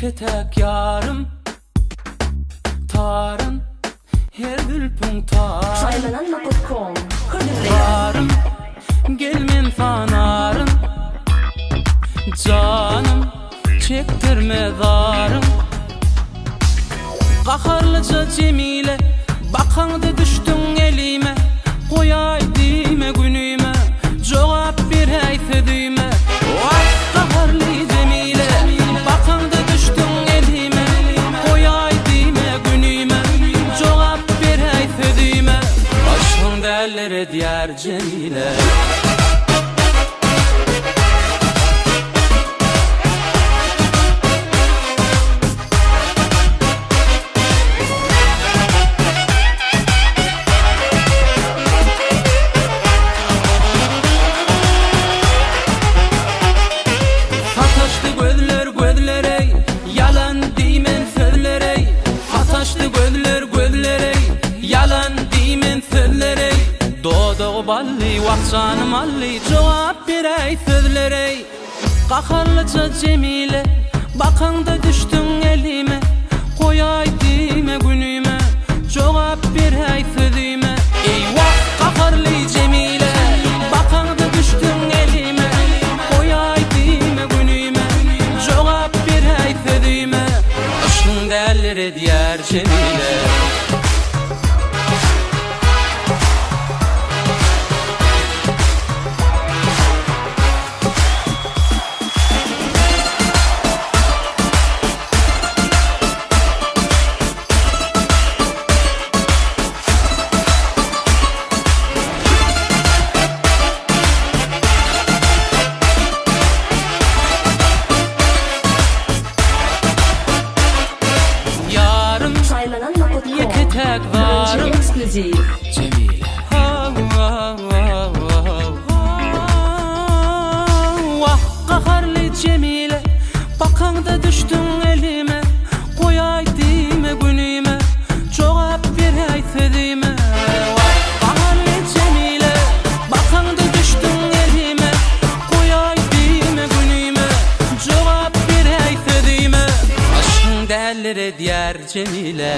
Yeketek yarım tarın her gülpün tar Şaylananma.com tarım gelmen fanarın canım çektirme darım qaharlıca Cemile bakanda düştün elime koyay dime günüme cevap bir hayfe düğme vay qaharlı Cemile bakanda düştün elime koyay dime günüme cevap bir hayfe düğme başın derlere diğer Cemile balli waqtanım alli cevap berey sözlerey qaharlıca Cemile bakanda düştün elime koyay dime günüme cevap berey sözüme eyvah qaharlı Cemile bakanda düştün elime koyay dime günüme cevap berey sözüme aşkın derleri diğer Cemile Yeketek varım Cemile vah qaharlı Cemile bakanda düştün elime koyay dime günüme cevap berey sözüme vah qaharlı Cemile bakanda düştün elime koyay dime günüme cevap berey sözüme aşkın derlere diğer Cemile